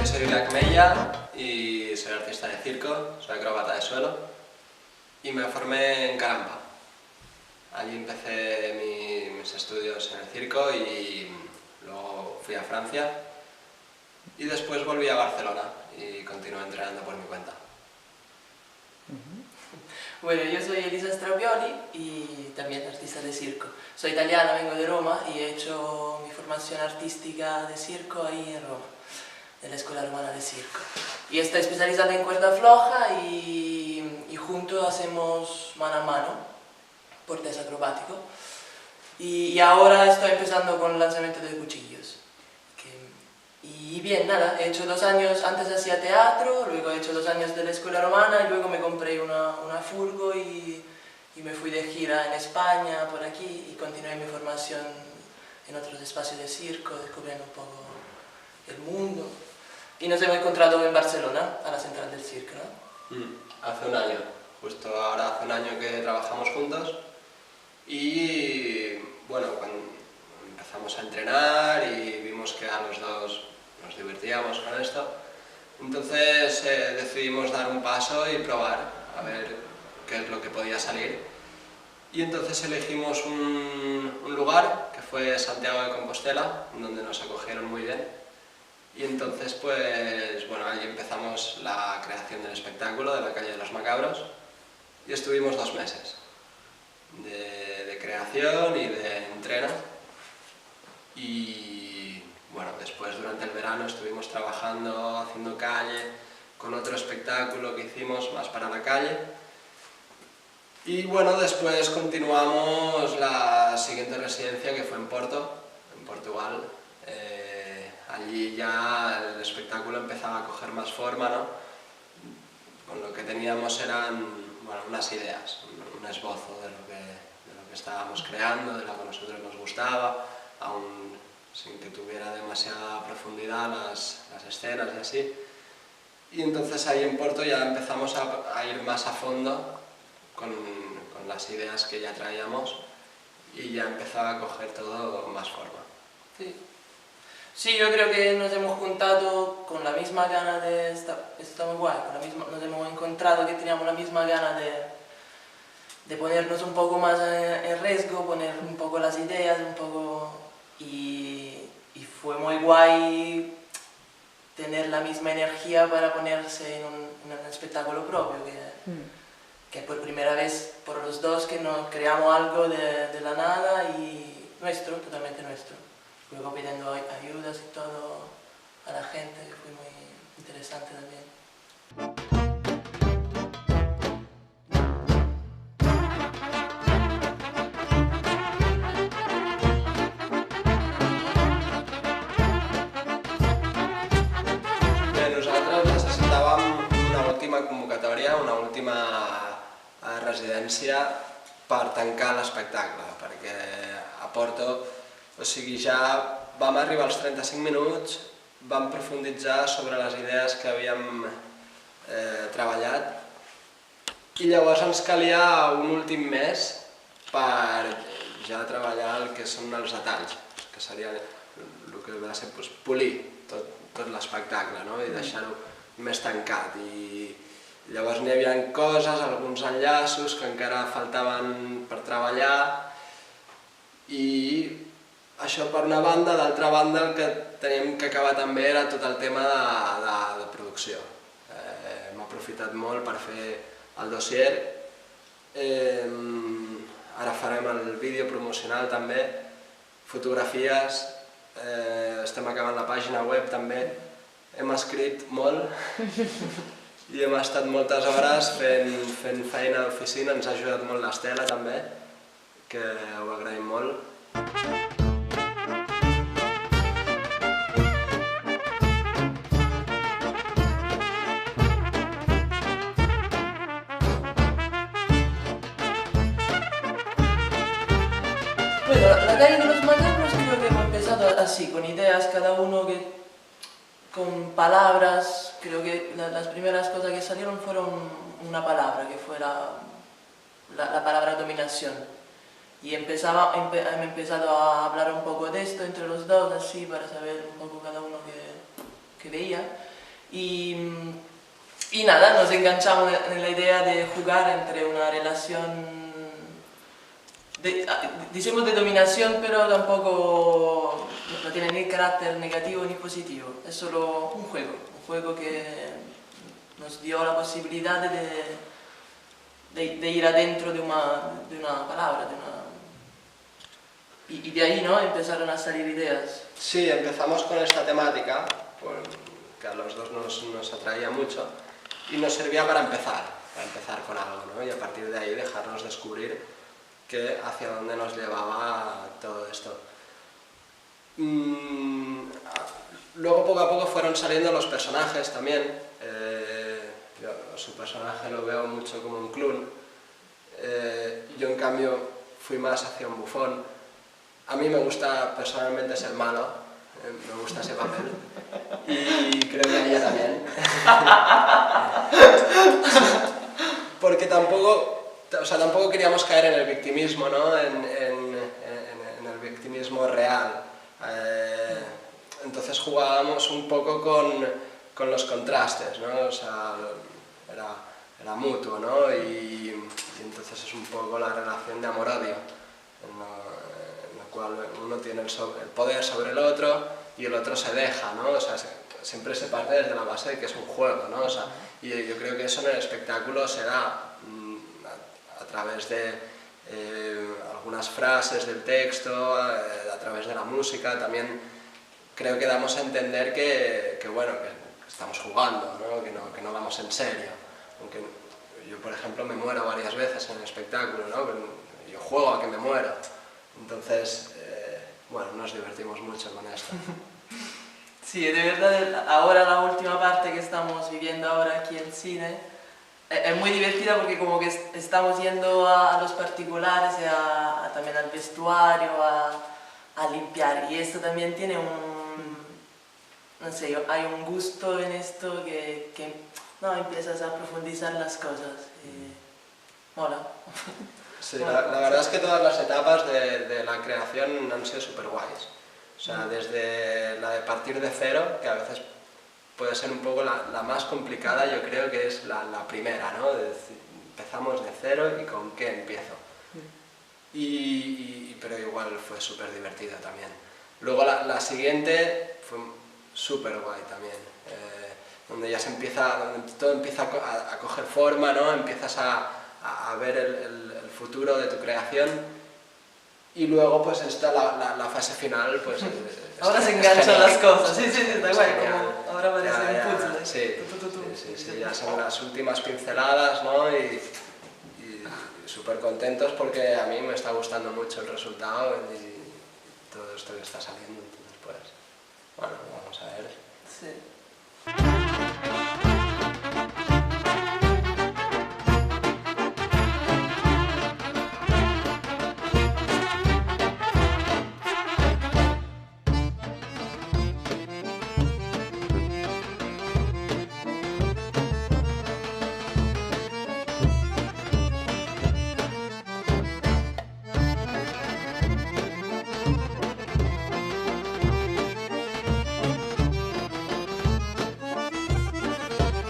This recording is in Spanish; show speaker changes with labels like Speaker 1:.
Speaker 1: soy Black Mella y soy artista de circo, soy acróbata de suelo y me formé en Carampa. Allí empecé mis estudios en el circo y luego fui a Francia y después volví a Barcelona y continué entrenando por mi cuenta.
Speaker 2: Bueno, yo soy Elisa Strabioli y también artista de circo. Soy italiana, vengo de Roma y he hecho mi formación artística de circo ahí en Roma, en la Escuela Romana de Circo. Y estoy especializada en cuerda floja y juntos hacemos mano a mano, portes acrobático. Y ahora estoy empezando con el lanzamiento de cuchillos. Y bien, nada, he hecho 2 años, antes hacía teatro, luego he hecho 2 años de la Escuela Romana y luego me compré una furgo y me fui de gira en España, por aquí, y continué mi formación en otros espacios de circo, descubriendo un poco el mundo. Y nos hemos encontrado en Barcelona, a la central del circo, ¿no?
Speaker 1: Hace un año, justo ahora hace un año que trabajamos juntos y bueno, cuando empezamos a entrenar y vimos que a los dos nos divertíamos con esto, entonces decidimos dar un paso y probar a ver qué es lo que podía salir. Y entonces elegimos un lugar que fue Santiago de Compostela, donde nos acogieron muy bien. Y entonces pues bueno, allí empezamos la creación del espectáculo de la Calle de los Macabros y estuvimos 2 meses de creación y de entreno. Y bueno, después durante el verano estuvimos trabajando, haciendo calle, con otro espectáculo que hicimos más para la calle. Y bueno, después continuamos la siguiente residencia que fue en Porto, en Portugal. Allí ya el espectáculo empezaba a coger más forma, ¿no? Con lo que teníamos eran bueno, unas ideas, un esbozo de lo que estábamos creando, de lo que a nosotros nos gustaba, aún sin que tuviera demasiada profundidad las escenas y así. Y entonces ahí en Porto ya empezamos a ir más a fondo con las ideas que ya traíamos y ya empezaba a coger todo más forma.
Speaker 2: Sí, yo creo que nos hemos juntado con la misma gana de... Está muy guay, nos hemos encontrado que teníamos la misma gana de ponernos un poco más en riesgo, poner un poco las ideas, y fue muy guay tener la misma energía para ponerse en un espectáculo propio, que por primera vez por los dos que nos creamos algo de la nada y nuestro, totalmente nuestro. Luego pidiendo ayudas y todo a la gente, que fue muy interesante también.
Speaker 1: Bé, nosaltres necessitàvem una última convocatòria, una última residència per tancar l'espectacle, perquè a Porto, o sigui, ja vam arribar als 35 minuts, vam profunditzar sobre les idees que havíem treballat i llavors ens calia un últim mes per ja treballar el que són els detalls, que seria el que va ser polir tot l'espectacle, no? I deixar-ho més tancat. I llavors n'hi havia coses, alguns enllaços que encara faltaven per treballar i això per una banda, d'altra banda el que teníem que acabar també era tot el tema de producció. Hem aprofitat molt per fer el dossier, ara farem el vídeo promocional també, fotografies, estem acabant la pàgina web també, hem escrit molt i hem estat moltes hores fent feina d'oficina, ens ha ajudat molt l'Estela també, que ho agraïm molt.
Speaker 2: Bueno, la Calle de los Macabros creo que hemos empezado así, con ideas, cada uno con palabras. Creo que las primeras cosas que salieron fueron una palabra, que fue la palabra dominación. Y hemos empezado a hablar un poco de esto entre los dos, así, para saber un poco cada uno qué veía. Y nada, nos enganchamos en la idea de jugar entre una relación, decimos de dominación, pero tampoco no tiene ni carácter negativo ni positivo, es solo un juego que nos dio la posibilidad de ir adentro de una palabra, y de ahí, ¿no?, empezaron a salir ideas.
Speaker 1: Sí, empezamos con esta temática, que a los dos nos atraía mucho, y nos servía para empezar con algo, ¿no? Y a partir de ahí dejarnos descubrir hacia dónde nos llevaba todo esto. Luego poco a poco fueron saliendo los personajes también. Yo su personaje lo veo mucho como un clown. Yo en cambio fui más hacia un bufón. A mí me gusta personalmente ser malo, me gusta ese papel, y creo que a ella también. Porque tampoco queríamos caer en el victimismo, ¿no? En el victimismo real. Entonces jugábamos un poco con los contrastes, ¿no? O sea, era mutuo, ¿no? Y entonces es un poco la relación de amor-odio, en la cual uno tiene el poder sobre el otro y el otro se deja, ¿no? O sea, siempre se parte desde la base de que es un juego, ¿no? O sea, y yo creo que eso en el espectáculo se da a través de algunas frases del texto, a través de la música. También creo que damos a entender que estamos jugando, ¿no? Que no vamos en serio. Aunque yo, por ejemplo, me muero varias veces en el espectáculo, ¿no? Yo juego a que me muero. Entonces, nos divertimos mucho con esto.
Speaker 2: Sí, de verdad, ahora la última parte que estamos viviendo ahora aquí en cine es muy divertida porque como que estamos yendo a los particulares y también al vestuario, a limpiar, y esto también tiene no sé, hay un gusto en esto que no, empiezas a profundizar las cosas y mola.
Speaker 1: Sí, la verdad es que todas las etapas de la creación han sido súper guays. O sea, desde la de partir de cero, que a veces puede ser un poco la más complicada, yo creo que es la primera, ¿no? Empezamos de cero y con qué empiezo. Pero igual fue súper divertido también. Luego la siguiente fue súper guay también, donde ya donde todo empieza a coger forma, ¿no? Empiezas a ver el futuro de tu creación, y luego pues está la fase final, pues
Speaker 2: ahora se enganchan las cosas, sí, está guay, como ahora parece un puzzle.
Speaker 1: Sí, ya son las últimas pinceladas, ¿no? Y súper contentos porque a mí me está gustando mucho el resultado y todo esto que está saliendo. Entonces, pues, bueno, vamos a ver.
Speaker 2: Sí.